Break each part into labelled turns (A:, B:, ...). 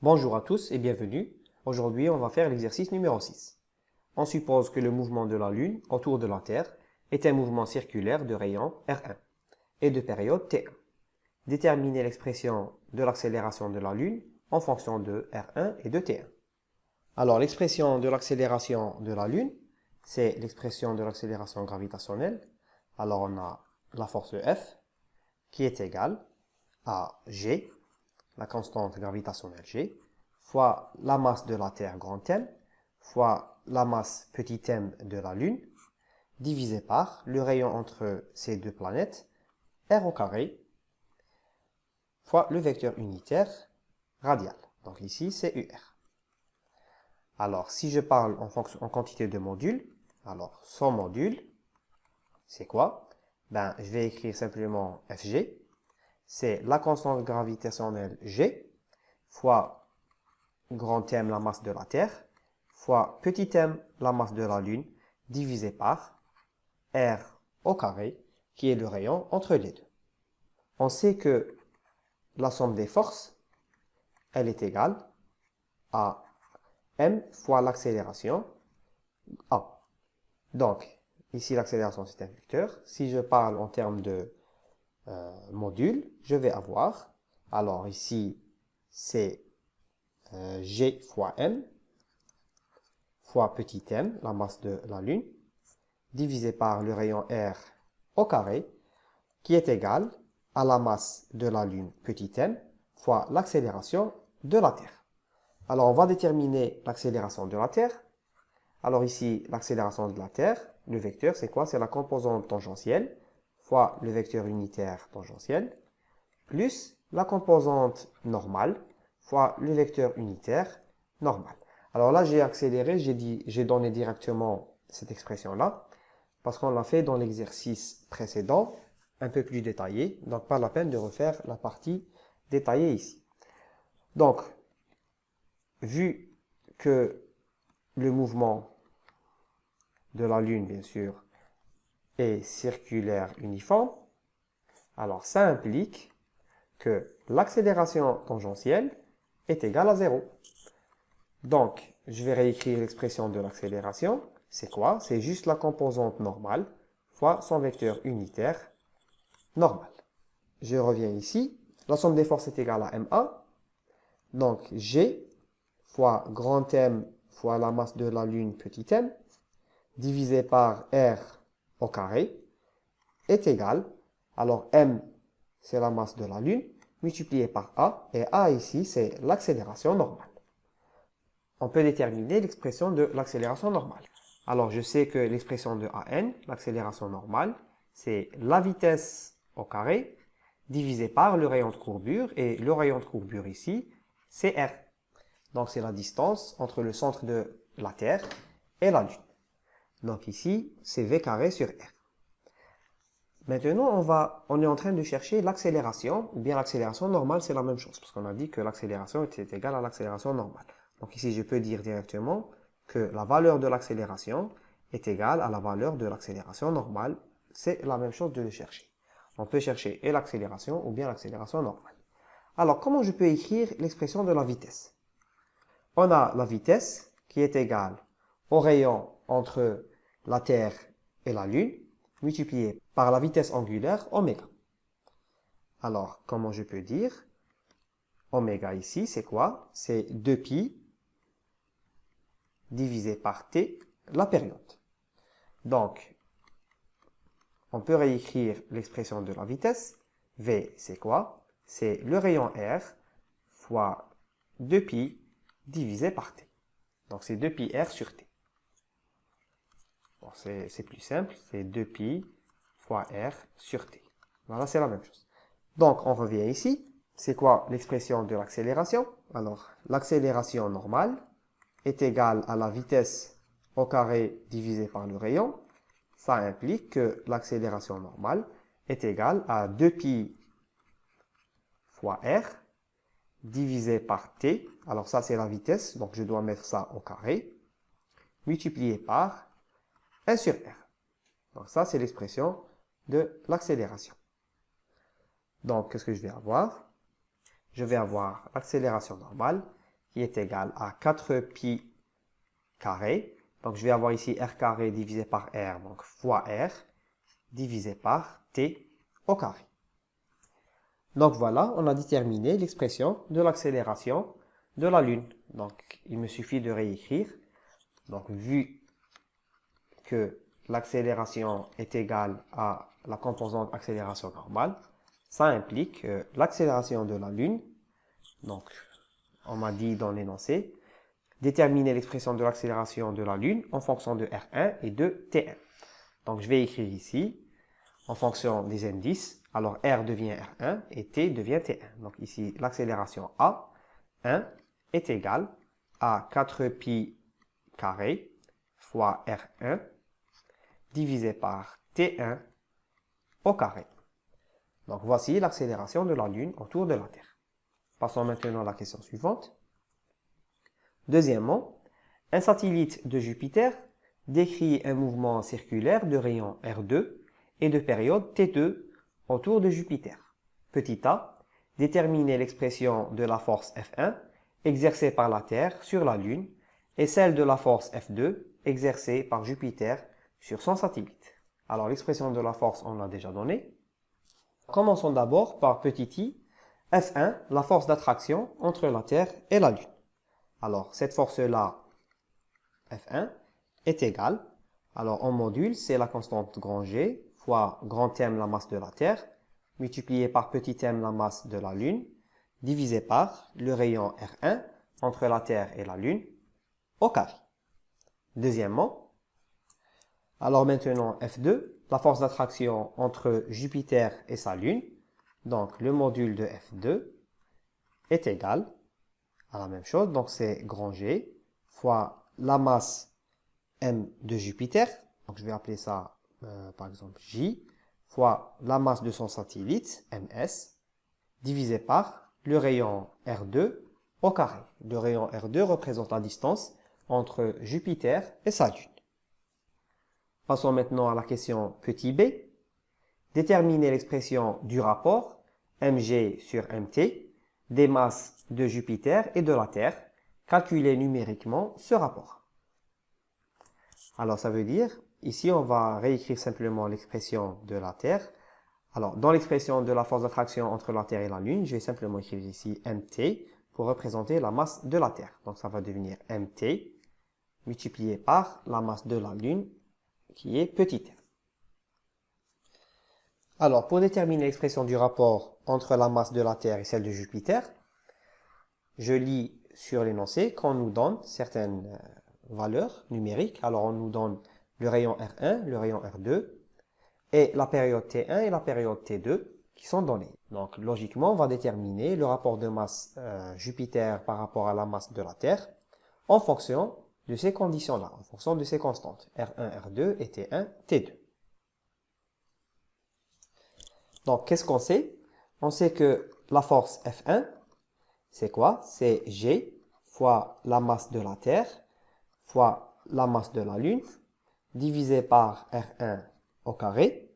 A: Bonjour à tous et bienvenue. Aujourd'hui, on va faire l'exercice numéro 6. On suppose que le mouvement de la Lune autour de la Terre est un mouvement circulaire de rayon R1 et de période T1. Déterminez l'expression de l'accélération de la Lune en fonction de R1 et de T1. Alors, l'expression de l'accélération de la Lune, c'est l'expression de l'accélération gravitationnelle. Alors, on a la force F qui est égale à G, la constante gravitationnelle G, fois la masse de la Terre grand M, fois la masse petit m de la Lune, divisé par le rayon entre ces deux planètes, r au carré, fois le vecteur unitaire radial. Donc ici, c'est UR. Alors, si je parle en quantité de modules, alors son module, c'est quoi? Je vais écrire simplement FG. C'est la constante gravitationnelle G, fois grand M, la masse de la Terre, fois petit m, la masse de la Lune, divisé par R au carré, qui est le rayon entre les deux. On sait que la somme des forces, elle est égale à m fois l'accélération A. Donc, ici l'accélération c'est un vecteur. Si je parle en termes de module, je vais avoir, alors ici c'est G fois M, fois petit m, la masse de la Lune, divisé par le rayon R au carré, qui est égal à la masse de la Lune petit m, fois l'accélération de la Terre. Alors on va déterminer l'accélération de la Terre. Alors ici, l'accélération de la Terre, le vecteur, c'est quoi? C'est la composante tangentielle, fois le vecteur unitaire tangentiel, plus la composante normale, fois le vecteur unitaire normal. Alors là, j'ai accéléré, j'ai donné directement cette expression-là, parce qu'on l'a fait dans l'exercice précédent, un peu plus détaillé, donc pas la peine de refaire la partie détaillée ici. Donc, vu que le mouvement de la Lune, bien sûr, est circulaire uniforme, alors ça implique que l'accélération tangentielle est égale à 0. Donc, je vais réécrire l'expression de l'accélération. C'est quoi? C'est juste la composante normale fois son vecteur unitaire normal. Je reviens ici. La somme des forces est égale à MA. Donc, G fois grand M fois la masse de la Lune petit m, divisé par R au carré, est égal, alors M, c'est la masse de la Lune, multiplié par A, et A ici, c'est l'accélération normale. On peut déterminer l'expression de l'accélération normale. Alors, je sais que l'expression de AN, l'accélération normale, c'est la vitesse au carré, divisé par le rayon de courbure, et le rayon de courbure ici, c'est R. Donc, c'est la distance entre le centre de la Terre et la Lune. Donc ici, c'est V carré sur R. Maintenant, on est en train de chercher l'accélération, ou bien l'accélération normale, c'est la même chose, parce qu'on a dit que l'accélération était égale à l'accélération normale. Donc ici, je peux dire directement que la valeur de l'accélération est égale à la valeur de l'accélération normale. C'est la même chose de le chercher. On peut chercher et l'accélération ou bien l'accélération normale. Alors, comment je peux écrire l'expression de la vitesse? On a la vitesse qui est égale au rayon entre la Terre et la Lune, multiplié par la vitesse angulaire oméga. Alors, comment je peux dire? Oméga ici, c'est quoi? C'est 2pi divisé par t, la période. Donc, on peut réécrire l'expression de la vitesse. V, c'est quoi? C'est le rayon R fois 2pi divisé par t. Donc, c'est 2pi R sur t. Bon, c'est plus simple, c'est 2pi fois R sur t. Voilà, c'est la même chose. Donc, on revient ici. C'est quoi l'expression de l'accélération? Alors, l'accélération normale est égale à la vitesse au carré divisé par le rayon. Ça implique que l'accélération normale est égale à 2pi fois R divisé par t. Alors, ça, c'est la vitesse, donc je dois mettre ça au carré, multiplié par 1 sur R. Donc ça, c'est l'expression de l'accélération. Donc, qu'est-ce que je vais avoir? Je vais avoir l'accélération normale qui est égal à 4pi carré. Donc, je vais avoir ici r carré divisé par r, donc fois r, divisé par t au carré. Donc voilà, on a déterminé l'expression de l'accélération de la Lune. Donc, il me suffit de réécrire. Donc, vu que l'accélération est égale à la composante accélération normale, ça implique que l'accélération de la Lune, donc on m'a dit dans l'énoncé, déterminer l'expression de l'accélération de la Lune en fonction de R1 et de T1. Donc je vais écrire ici, en fonction des indices, alors R devient R1 et T devient T1. Donc ici, l'accélération A1 est égale à 4pi carré fois R1 divisé par T1 au carré. Donc voici l'accélération de la Lune autour de la Terre. Passons maintenant à la question suivante. Deuxièmement, un satellite de Jupiter décrit un mouvement circulaire de rayon R2 et de période T2 autour de Jupiter. Petit a, déterminer l'expression de la force F1 exercée par la Terre sur la Lune et celle de la force F2 exercée par Jupiter sur son satellite. Alors l'expression de la force, on l'a déjà donnée. Commençons d'abord par petit i, F1, la force d'attraction entre la Terre et la Lune. Alors cette force-là, F1, est égale, alors en module, c'est la constante grand G fois grand M la masse de la Terre, multiplié par petit m la masse de la Lune, divisé par le rayon R1 entre la Terre et la Lune, au carré. Deuxièmement, alors maintenant F2, la force d'attraction entre Jupiter et sa Lune, donc le module de F2 est égal à la même chose, donc c'est grand G fois la masse M de Jupiter, donc je vais appeler ça par exemple J, fois la masse de son satellite, ms, divisé par le rayon R2 au carré. Le rayon R2 représente la distance entre Jupiter et sa Lune. Passons maintenant à la question petit b. Déterminer l'expression du rapport mg sur mt des masses de Jupiter et de la Terre. Calculer numériquement ce rapport. Alors ça veut dire, ici on va réécrire simplement l'expression de la Terre. Alors dans l'expression de la force d'attraction entre la Terre et la Lune, je vais simplement écrire ici mt pour représenter la masse de la Terre. Donc ça va devenir mt multiplié par la masse de la Lune qui est petit m. Alors pour déterminer l'expression du rapport entre la masse de la Terre et celle de Jupiter, je lis sur l'énoncé qu'on nous donne certaines valeurs numériques. Alors on nous donne le rayon R1, le rayon R2 et la période T1 et la période T2 qui sont données. Donc logiquement, on va déterminer le rapport de masse Jupiter par rapport à la masse de la Terre en fonction de ces conditions-là, en fonction de ces constantes, R1, R2 et T1, T2. Donc qu'est-ce qu'on sait? On sait que la force F1, c'est quoi? C'est G fois la masse de la Terre fois la masse de la Lune divisé par R1 au carré.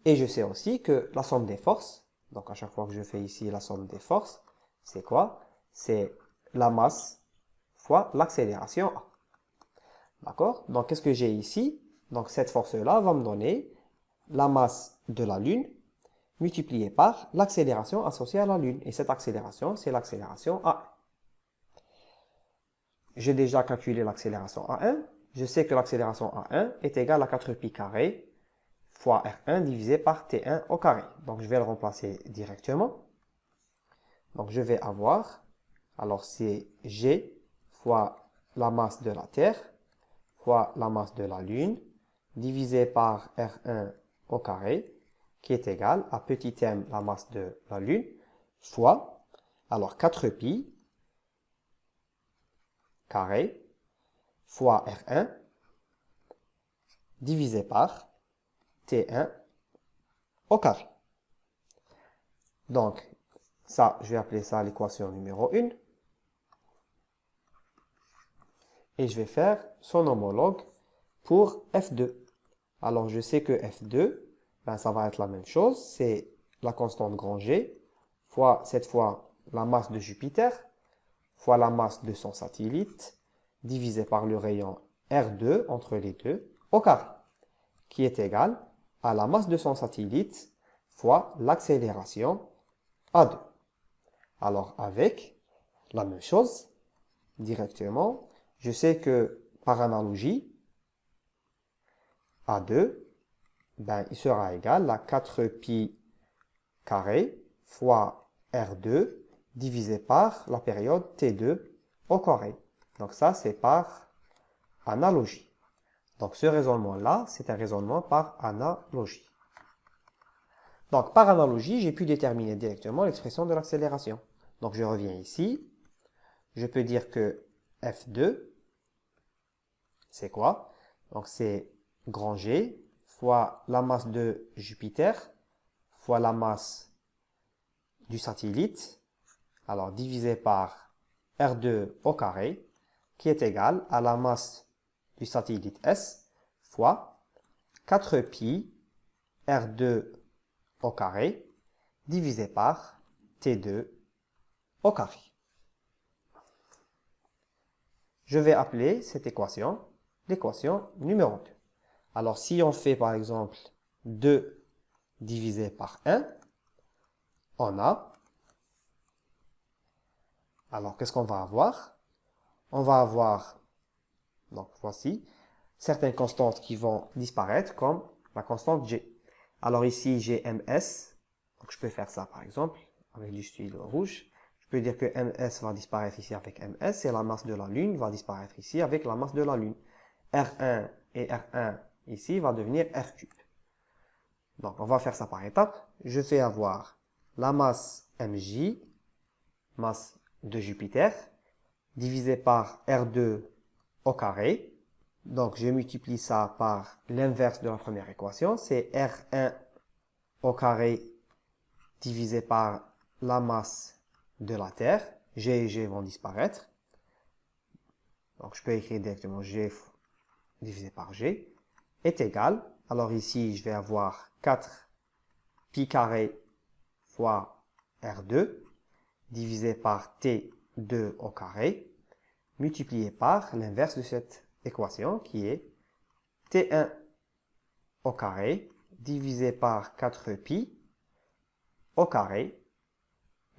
A: Et je sais aussi que la somme des forces, donc à chaque fois que je fais ici la somme des forces, c'est quoi? C'est la masse fois l'accélération A. D'accord? Donc qu'est-ce que j'ai ici? Donc cette force-là va me donner la masse de la Lune multipliée par l'accélération associée à la Lune. Et cette accélération, c'est l'accélération A1. J'ai déjà calculé l'accélération A1. Je sais que l'accélération A1 est égale à 4pi carré fois R1 divisé par T1 au carré. Donc je vais le remplacer directement. Donc je vais avoir, alors c'est G fois la masse de la Terre fois la masse de la Lune divisé par R1 au carré, qui est égal à petit m la masse de la Lune, fois, alors 4pi carré, fois R1, divisé par T1 au carré. Donc, ça, je vais appeler ça l'équation numéro 1. Et je vais faire son homologue pour F2. Alors, je sais que F2, ben, ça va être la même chose, c'est la constante grand G, fois, cette fois, la masse de Jupiter, fois la masse de son satellite divisé par le rayon R2 entre les deux au carré, qui est égal à la masse de son satellite fois l'accélération A2. Alors avec la même chose, directement, je sais que par analogie, A2, il sera égal à 4pi carré fois R2 divisé par la période T2 au carré. Donc ça, c'est par analogie. Donc ce raisonnement-là, c'est un raisonnement par analogie. Donc par analogie, j'ai pu déterminer directement l'expression de l'accélération. Donc je reviens ici. Je peux dire que F2, c'est quoi? Donc c'est grand G fois la masse de Jupiter fois la masse du satellite, alors divisé par R2 au carré, qui est égal à la masse du satellite S fois 4pi R2 au carré divisé par T2 au carré. Je vais appeler cette équation l'équation numéro 2. Alors si on fait par exemple 2 divisé par 1, on a, alors qu'est-ce qu'on va avoir? On va avoir, donc voici, certaines constantes qui vont disparaître comme la constante G. Alors ici j'ai ms, donc je peux faire ça par exemple avec du stylo rouge. Je peux dire que ms va disparaître ici avec ms et la masse de la Lune va disparaître ici avec la masse de la Lune. R1 et R1 ici va devenir R cube. Donc on va faire ça par étapes. Je vais avoir la masse mj, masse de Jupiter, divisé par R2 au carré. Donc je multiplie ça par l'inverse de la première équation, c'est R1 au carré divisé par la masse de la Terre. G et G vont disparaître. Donc je peux écrire directement G divisé par G est égal. Alors ici, je vais avoir 4 pi carré fois R2 divisé par T2 au carré multiplié par l'inverse de cette équation qui est T1 au carré divisé par 4pi au carré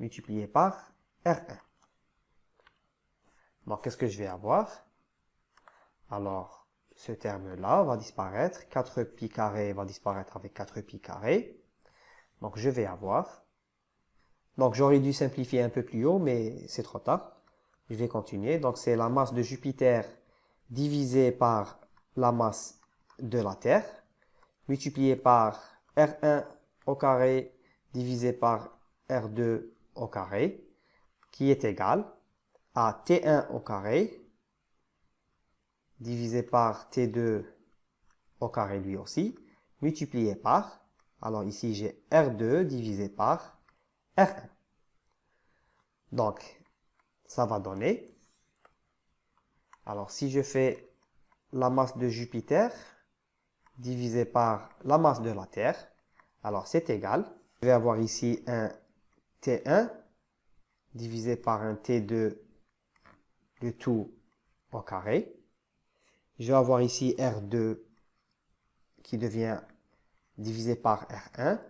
A: multiplié par R1. Donc, qu'est-ce que je vais avoir? Alors, ce terme-là va disparaître. 4pi carré va disparaître avec 4pi carré. Donc, je vais avoir. Donc, j'aurais dû simplifier un peu plus haut, mais c'est trop tard. Je vais continuer. Donc, c'est la masse de Jupiter divisée par la masse de la Terre, multiplié par R1 au carré divisé par R2 au carré, qui est égal à T1 au carré divisé par T2 au carré lui aussi, multiplié par, alors ici j'ai R2 divisé par R1. Donc, ça va donner, alors si je fais la masse de Jupiter divisé par la masse de la Terre, alors c'est égal, je vais avoir ici un T1 divisé par un T2 le tout au carré. Je vais avoir ici R2 qui devient divisé par R1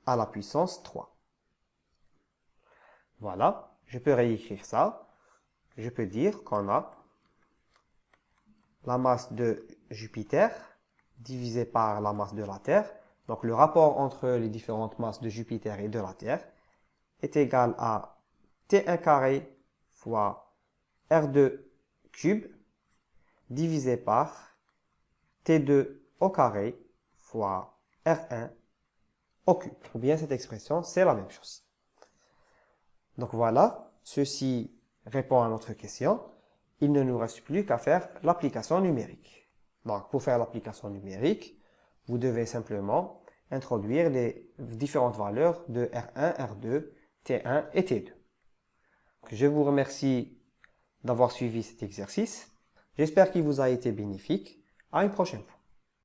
A: à la puissance 3. Voilà, je peux réécrire ça. Je peux dire qu'on a la masse de Jupiter divisé par la masse de la Terre. Donc le rapport entre les différentes masses de Jupiter et de la Terre est égal à T1 carré fois R2 cube divisé par T2 au carré fois R1 au cube. Ou bien cette expression, c'est la même chose. Donc voilà, ceci répond à notre question. Il ne nous reste plus qu'à faire l'application numérique. Donc pour faire l'application numérique, vous devez simplement introduire les différentes valeurs de R1, R2, T1 et T2. Je vous remercie d'avoir suivi cet exercice. J'espère qu'il vous a été bénéfique. À une prochaine fois.